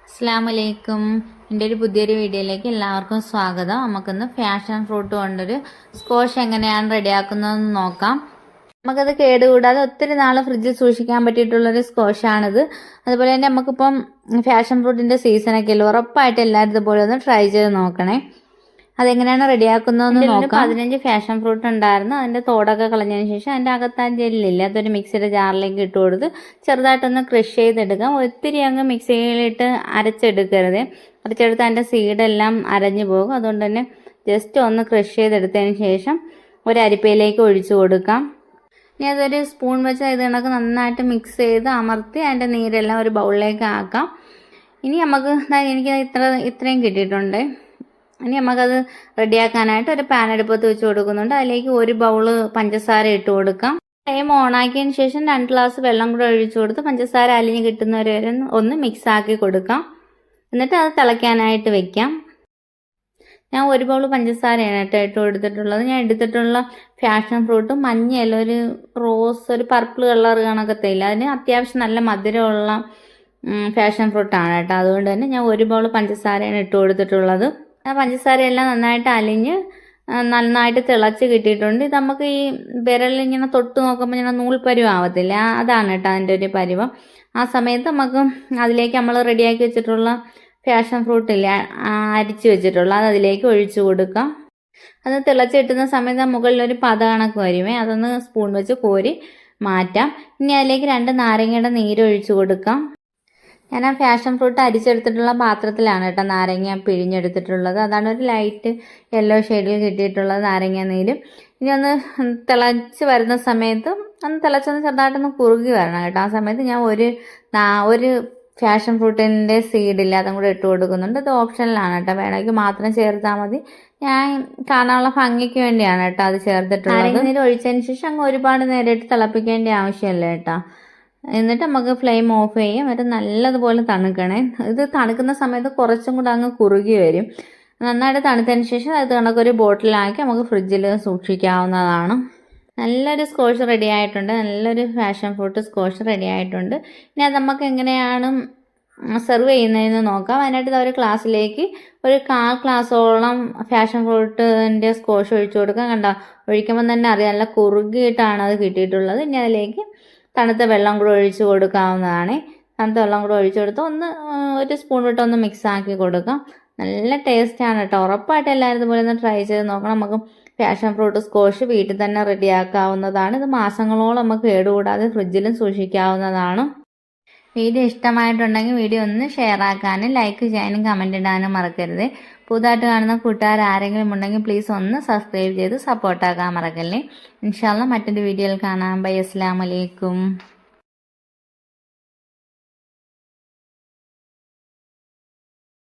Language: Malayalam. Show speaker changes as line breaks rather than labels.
അസ്സലാമലൈക്കും. എൻ്റെ ഒരു പുതിയൊരു വീഡിയോയിലേക്ക് എല്ലാവർക്കും സ്വാഗതം. നമുക്കിന്ന് ഫാഷൻ ഫ്രൂട്ട് കൊണ്ടൊരു സ്ക്വാഷ് എങ്ങനെയാണ് റെഡിയാക്കുന്നതെന്ന് നോക്കാം. നമുക്കത് കേടുകൂടാതെ ഒത്തിരി നാൾ ഫ്രിഡ്ജിൽ സൂക്ഷിക്കാൻ പറ്റിയിട്ടുള്ളൊരു സ്ക്വാഷാണിത്. അതുപോലെ തന്നെ നമുക്കിപ്പം ഫാഷൻ ഫ്രൂട്ടിൻ്റെ സീസണൊക്കെ അല്ലേ, ഉറപ്പായിട്ട് എല്ലാവരും ഇതുപോലെ ഒന്ന് ട്രൈ ചെയ്ത് നോക്കണേ. അതെങ്ങനെയാണ് റെഡിയാക്കുന്നതെന്ന് നോക്കാം. 15 ഫാഷൻ ഫ്രൂട്ട് ഉണ്ടായിരുന്നു. അതിൻ്റെ തോടൊക്കെ കളഞ്ഞതിന് ശേഷം അതിൻ്റെ അകത്താൻ ജെല്ലില്ല, അതൊരു മിക്സിയുടെ ജാറിലേക്ക് ഇട്ട് കൊടുത്ത് ചെറുതായിട്ടൊന്ന് ക്രഷ് ചെയ്തെടുക്കാം. ഒത്തിരി അങ്ങ് മിക്സിയിലിട്ട് അരച്ചെടുക്കരുത്, അരച്ചെടുത്ത് അതിൻ്റെ സീഡെല്ലാം അരഞ്ഞു പോകും. അതുകൊണ്ട് തന്നെ ജസ്റ്റ് ഒന്ന് ക്രഷ് ചെയ്തെടുത്തതിന് ശേഷം ഒരു അരിപ്പയിലേക്ക് ഒഴിച്ചു കൊടുക്കാം. ഇനി അതൊരു സ്പൂൺ വെച്ച് ഇത് കണക്ക് നന്നായിട്ട് മിക്സ് ചെയ്ത് അമർത്തി അതിൻ്റെ നീരെല്ലാം ഒരു ബൗളിലേക്ക് ആക്കാം. ഇനി നമുക്ക് എനിക്ക് ഇത്രയും കിട്ടിയിട്ടുണ്ട്. ഇനി നമുക്കത് റെഡിയാക്കാനായിട്ട് ഒരു പാൻ അടുപ്പത്ത് വെച്ച് കൊടുക്കുന്നുണ്ട്. അതിലേക്ക് ഒരു ബൗള് പഞ്ചസാര ഇട്ട് കൊടുക്കാം. ഫ്ലെയിം ഓണാക്കിയതിന് ശേഷം 2 ഗ്ലാസ് വെള്ളം കൂടെ ഒഴിച്ചു കൊടുത്ത് പഞ്ചസാര അലിഞ്ഞ് കിട്ടുന്നവരെ ഒന്ന് മിക്സ് ആക്കി കൊടുക്കാം. എന്നിട്ട് അത് തിളയ്ക്കാനായിട്ട് വെക്കാം. ഞാൻ ഒരു ബൗൾ പഞ്ചസാരയാണ് ഇട്ട് കൊടുത്തിട്ടുള്ളത്. ഞാൻ എടുത്തിട്ടുള്ള ഫാഷൻ ഫ്രൂട്ട് മഞ്ഞയല്ല, ഒരു റോസ്, ഒരു പർപ്പിൾ കളർ കണക്കത്തെ ഇല്ല, അതിന് അത്യാവശ്യം നല്ല മധുരമുള്ള ഫാഷൻ ഫ്രൂട്ടാണ് കേട്ടോ. അതുകൊണ്ട് തന്നെ ഞാൻ ഒരു ബൗൾ പഞ്ചസാരയാണ് ഇട്ട് കൊടുത്തിട്ടുള്ളത്. ആ പഞ്ചസാരയെല്ലാം നന്നായിട്ട് അലിഞ്ഞ് നന്നായിട്ട് തിളച്ച് കിട്ടിയിട്ടുണ്ട്. ഇത് നമുക്ക് ഈ വിരലിങ്ങനെ തൊട്ട് നോക്കുമ്പോൾ ഇങ്ങനെ നൂൽപ്പരുവം ആവത്തില്ല, അതാണ് കേട്ടോ അതിൻ്റെ ഒരു പരുവം. ആ സമയത്ത് നമുക്ക് അതിലേക്ക് നമ്മൾ റെഡിയാക്കി വെച്ചിട്ടുള്ള ഫാഷൻ ഫ്രൂട്ടില്ല അരിച്ച് വെച്ചിട്ടുള്ള അത് അതിലേക്ക് ഒഴിച്ചു കൊടുക്കാം. അത് തിളച്ച് കിട്ടുന്ന സമയത്ത് മുകളിലൊരു പത കണക്ക് വരുമേ, അതൊന്ന് സ്പൂൺ വെച്ച് കോരി മാറ്റാം. ഇനി അതിലേക്ക് 2 നാരങ്ങയുടെ നീര് ഒഴിച്ചു കൊടുക്കാം. ഞാൻ ആ ഫാഷൻ ഫ്രൂട്ട് അരിച്ചെടുത്തിട്ടുള്ള പാത്രത്തിലാണ് കേട്ടോ നാരങ്ങ പിഴിഞ്ഞെടുത്തിട്ടുള്ളത്. അതാണ് ഒരു ലൈറ്റ് യെല്ലോ ഷെയ്ഡിൽ കിട്ടിയിട്ടുള്ളത് നാരങ്ങ നീര്. ഇനി ഒന്ന് തിളച്ച് വരുന്ന സമയത്ത് ഒന്ന് തിളച്ചൊന്ന് ചെറുതായിട്ടൊന്ന് കുറുകി വരണം കേട്ടോ. ആ സമയത്ത് ഞാൻ ഒരു ഫാഷൻ ഫ്രൂട്ടിൻ്റെ സീഡില്ല, അതും കൂടെ ഇട്ട് കൊടുക്കുന്നുണ്ട്. ഇത് ഓപ്ഷനിലാണ് കേട്ടോ, വേണമെങ്കിൽ മാത്രം ചേർത്താൽ മതി. ഞാൻ കാണാനുള്ള ഭംഗിക്ക് വേണ്ടിയാണ് കേട്ടോ അത് ചേർത്തിട്ടുള്ളത്. നാരങ്ങ നീര് ഒഴിച്ചതിന് ശേഷം അങ്ങ് ഒരുപാട് നേരം ഇട്ട് തിളപ്പിക്കേണ്ട ആവശ്യമില്ല കേട്ടോ. എന്നിട്ട് നമുക്ക് ഫ്ലെയിം ഓഫ് ചെയ്യാം. എന്നിട്ട് നല്ലതുപോലെ തണുക്കണേ. ഇത് തണുക്കുന്ന സമയത്ത് കുറച്ചും കൂടെ അങ്ങ് കുറുകി വരും. നന്നായിട്ട് തണുത്തതിന് ശേഷം അത് കണക്കൊരു ബോട്ടിലാക്കി നമുക്ക് ഫ്രിഡ്ജിൽ സൂക്ഷിക്കാവുന്നതാണ്. നല്ലൊരു സ്ക്വാഷ് റെഡി ആയിട്ടുണ്ട്, നല്ലൊരു ഫാഷൻ ഫ്രൂട്ട് സ്ക്വാഷ് റെഡി ആയിട്ടുണ്ട്. ഇനി അത് നമുക്ക് എങ്ങനെയാണ് സെർവ് ചെയ്യുന്നതെന്ന് നോക്കാം. അതിനായിട്ട് ഒരു ഗ്ലാസ്സിലേക്ക് ഒരു 1/4 ഗ്ലാസോളം ഫാഷൻ ഫ്രൂട്ടിൻ്റെ സ്ക്വാഷ് ഒഴിച്ചു കൊടുക്കാം. കണ്ടോ, ഒഴിക്കുമ്പോൾ തന്നെ അറിയാം നല്ല കുറുകിയിട്ടാണ് അത് കിട്ടിയിട്ടുള്ളത്. ഇനി അതിലേക്ക് തണുത്ത വെള്ളം കൂടെ ഒഴിച്ച് കൊടുക്കാവുന്നതാണ്. തണുത്ത വെള്ളം കൂടെ ഒഴിച്ചു കൊടുത്ത് ഒരു സ്പൂൺ വിട്ട് ഒന്ന് മിക്സ് ആക്കി കൊടുക്കാം. നല്ല ടേസ്റ്റാണ് കേട്ടോ. ഉറപ്പായിട്ട് എല്ലാവരും ഇതുപോലെ ഒന്ന് ട്രൈ ചെയ്ത് നോക്കണം. നമുക്ക് ഫാഷൻ ഫ്രൂട്ട് സ്ക്വാഷ് വീട്ടിൽ തന്നെ റെഡിയാക്കാവുന്നതാണ്. ഇത് മാസങ്ങളോളം നമുക്ക് കേടുകൂടാതെ ഫ്രിഡ്ജിലും സൂക്ഷിക്കാവുന്നതാണ്. വീഡിയോ ഇഷ്ടമായിട്ടുണ്ടെങ്കിൽ വീഡിയോ ഒന്ന് ഷെയർ ആക്കാനും ലൈക്ക് ചെയ്യാനും കമൻറ്റ് ഇടാനും മറക്കരുത്. പുതുതായിട്ട് കാണുന്ന കൂട്ടുകാർ ആരെങ്കിലും ഉണ്ടെങ്കിൽ പ്ലീസ് ഒന്ന് സബ്സ്ക്രൈബ് ചെയ്ത് സപ്പോർട്ടാക്കാൻ മറക്കല്ലേ. ഇൻഷാ അല്ലാഹ് മറ്റൊരു വീഡിയോയിൽ കാണാം. ബൈ, അസ്സലാമു അലൈക്കും.